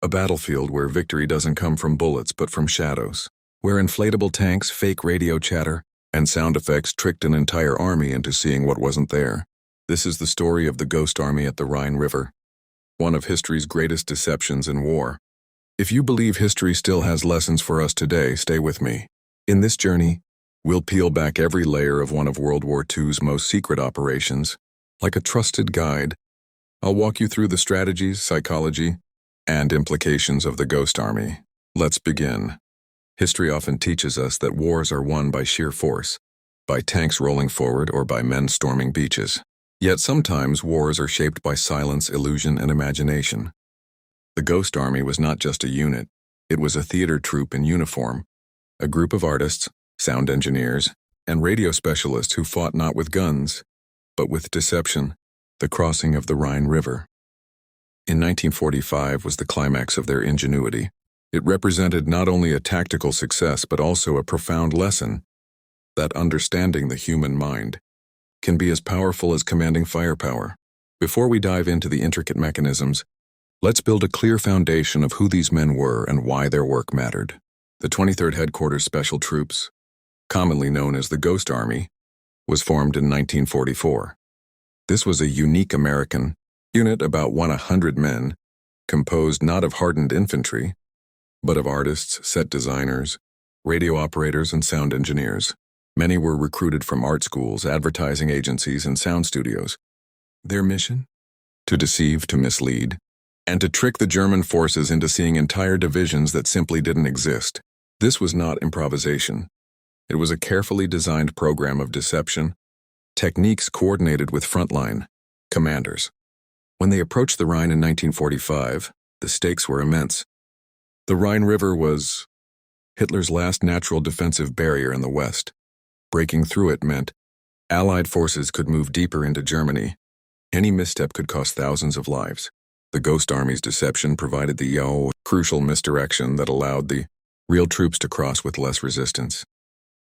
A battlefield where victory doesn't come from bullets but from shadows, where inflatable tanks, fake radio chatter, and sound effects tricked an entire army into seeing what wasn't there. This is the story of the Ghost Army at the Rhine River, one of history's greatest deceptions in war. If you believe history still has lessons for us today, stay with me. In this journey, we'll peel back every layer of one of World War II's most secret operations. Like a trusted guide, I'll walk you through the strategies, psychology, and implications of the Ghost Army. Let's begin. History often teaches us that wars are won by sheer force, by tanks rolling forward or by men storming beaches. Yet sometimes wars are shaped by silence, illusion, and imagination. The Ghost Army was not just a unit, it was a theater troupe in uniform, a group of artists, sound engineers, and radio specialists who fought not with guns, but with deception. The crossing of the Rhine River. In 1945 was the climax of their ingenuity. It represented not only a tactical success but also a profound lesson that understanding the human mind can be as powerful as commanding firepower. Before we dive into the intricate mechanisms, let's build a clear foundation of who these men were and why their work mattered. The 23rd Headquarters Special Troops, commonly known as the Ghost Army, was formed in 1944. This was a unique American unit, about 100 men, composed not of hardened infantry, but of artists, set designers, radio operators, and sound engineers. Many were recruited from art schools, advertising agencies, and sound studios. Their mission? To deceive, to mislead, and to trick the German forces into seeing entire divisions that simply didn't exist. This was not improvisation. It was a carefully designed program of deception, techniques coordinated with frontline commanders. When they approached the Rhine in 1945, the stakes were immense. The Rhine River was Hitler's last natural defensive barrier in the West. Breaking through it meant Allied forces could move deeper into Germany. Any misstep could cost thousands of lives. The Ghost Army's deception provided the crucial misdirection that allowed the real troops to cross with less resistance.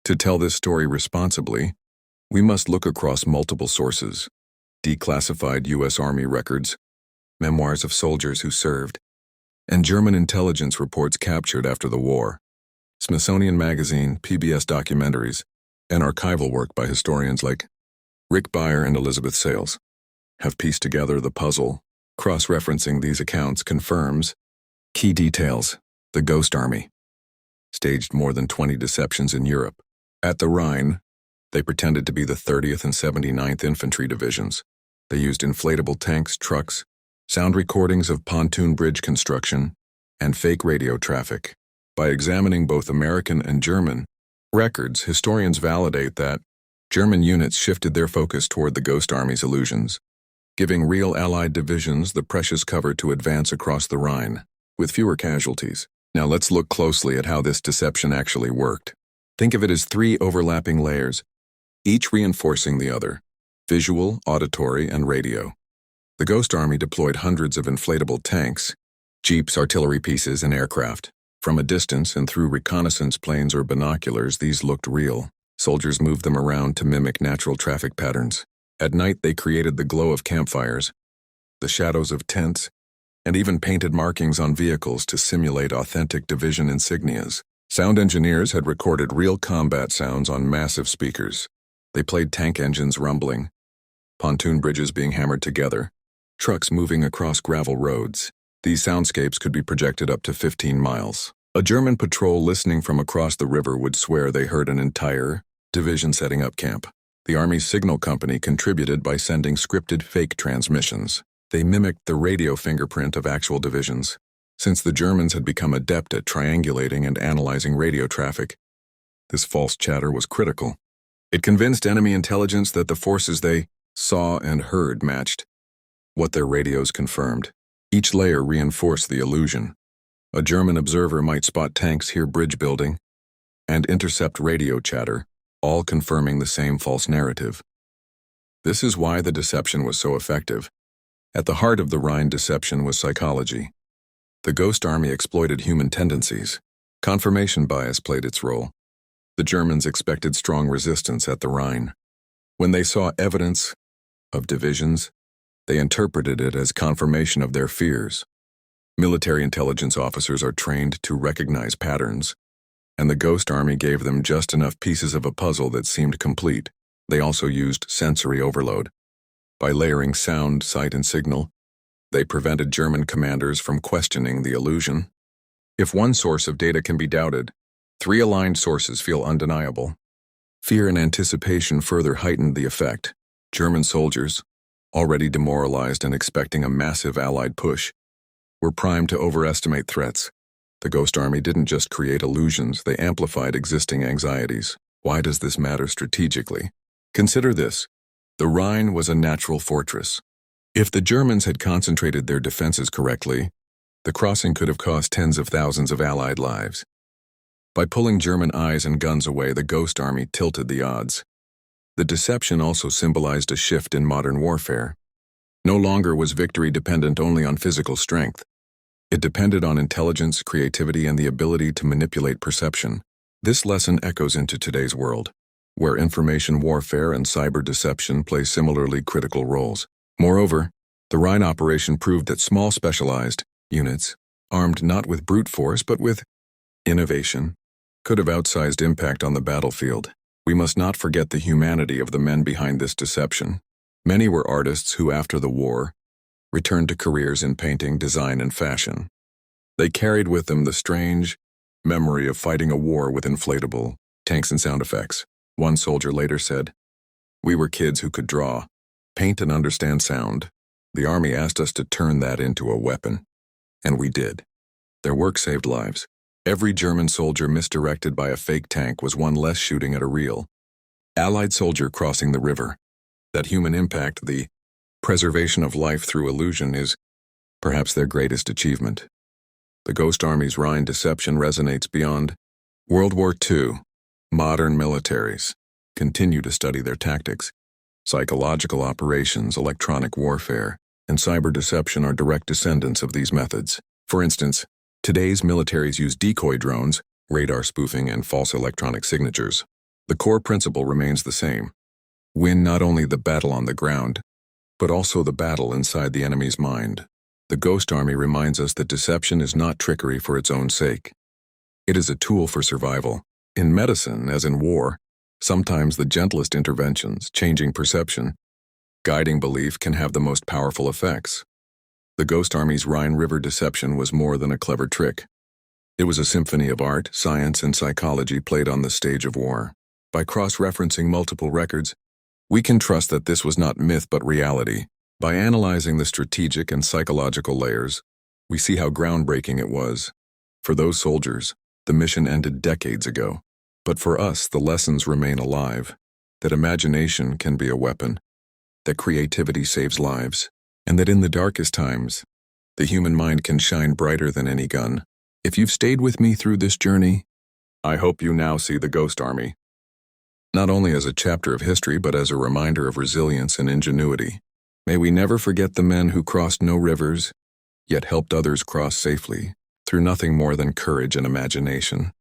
To tell this story responsibly, we must look across multiple sources: declassified U.S. Army records, memoirs of soldiers who served, and German intelligence reports captured after the war, Smithsonian Magazine, PBS documentaries, and archival work by historians like Rick Beyer and Elizabeth Sales have pieced together the puzzle. Cross-referencing these accounts confirms key details. The Ghost Army staged more than 20 deceptions in Europe. At the Rhine, they pretended to be the 30th and 79th Infantry Divisions. They used inflatable tanks, trucks, sound recordings of pontoon bridge construction, and fake radio traffic. By examining both American and German records, historians validate that German units shifted their focus toward the Ghost Army's illusions, giving real Allied divisions the precious cover to advance across the Rhine, with fewer casualties. Now let's look closely at how this deception actually worked. Think of it as 3 overlapping layers, each reinforcing the other: visual, auditory, and radio. The Ghost Army deployed hundreds of inflatable tanks, jeeps, artillery pieces, and aircraft. From a distance and through reconnaissance planes or binoculars, these looked real. Soldiers moved them around to mimic natural traffic patterns. At night, they created the glow of campfires, the shadows of tents, and even painted markings on vehicles to simulate authentic division insignias. Sound engineers had recorded real combat sounds on massive speakers. They played tank engines rumbling, pontoon bridges being hammered together, trucks moving across gravel roads. These soundscapes could be projected up to 15 miles. A German patrol listening from across the river would swear they heard an entire division setting up camp. The Army's signal company contributed by sending scripted fake transmissions. They mimicked the radio fingerprint of actual divisions. Since the Germans had become adept at triangulating and analyzing radio traffic, this false chatter was critical. It convinced enemy intelligence that the forces they saw and heard matched what their radios confirmed. Each layer reinforced the illusion. A German observer might spot tanks, hear bridge building, and intercept radio chatter, all confirming the same false narrative. This is why the deception was so effective. At the heart of the Rhine deception was psychology. The Ghost Army exploited human tendencies. Confirmation bias played its role. The Germans expected strong resistance at the Rhine. When they saw evidence of divisions, they interpreted it as confirmation of their fears. Military intelligence officers are trained to recognize patterns, and the Ghost Army gave them just enough pieces of a puzzle that seemed complete. They also used sensory overload. By layering sound, sight, and signal, they prevented German commanders from questioning the illusion. If one source of data can be doubted, three aligned sources feel undeniable. Fear and anticipation further heightened the effect. German soldiers, already demoralized and expecting a massive Allied push, were primed to overestimate threats. The Ghost Army didn't just create illusions, they amplified existing anxieties. Why does this matter strategically? Consider this. The Rhine was a natural fortress. If the Germans had concentrated their defenses correctly, the crossing could have cost tens of thousands of Allied lives. By pulling German eyes and guns away, the Ghost Army tilted the odds. The deception also symbolized a shift in modern warfare. No longer was victory dependent only on physical strength. It depended on intelligence, creativity, and the ability to manipulate perception. This lesson echoes into today's world, where information warfare and cyber deception play similarly critical roles. Moreover, the Rhine operation proved that small specialized units, armed not with brute force but with innovation, could have outsized impact on the battlefield. We must not forget the humanity of the men behind this deception. Many were artists who, after the war, returned to careers in painting, design, and fashion. They carried with them the strange memory of fighting a war with inflatable tanks and sound effects. One soldier later said, "We were kids who could draw, paint, and understand sound. The army asked us to turn that into a weapon. And we did." Their work saved lives. Every German soldier misdirected by a fake tank was one less shooting at a real Allied soldier crossing the river. That human impact, the preservation of life through illusion, is perhaps their greatest achievement. The Ghost Army's Rhine deception resonates beyond World War II. Modern militaries continue to study their tactics. Psychological operations, electronic warfare, and cyber deception are direct descendants of these methods. For instance, today's militaries use decoy drones, radar spoofing, and false electronic signatures. The core principle remains the same. Win not only the battle on the ground, but also the battle inside the enemy's mind. The Ghost Army reminds us that deception is not trickery for its own sake. It is a tool for survival. In medicine, as in war, sometimes the gentlest interventions, changing perception, guiding belief, can have the most powerful effects. The Ghost Army's Rhine River deception was more than a clever trick. It was a symphony of art, science, and psychology played on the stage of war. By cross-referencing multiple records, we can trust that this was not myth but reality. By analyzing the strategic and psychological layers, we see how groundbreaking it was. For those soldiers, the mission ended decades ago. But for us, the lessons remain alive. That imagination can be a weapon, that creativity saves lives, and that in the darkest times, the human mind can shine brighter than any gun. If you've stayed with me through this journey, I hope you now see the Ghost Army not only as a chapter of history but as a reminder of resilience and ingenuity. May we never forget the men who crossed no rivers, yet helped others cross safely, through nothing more than courage and imagination.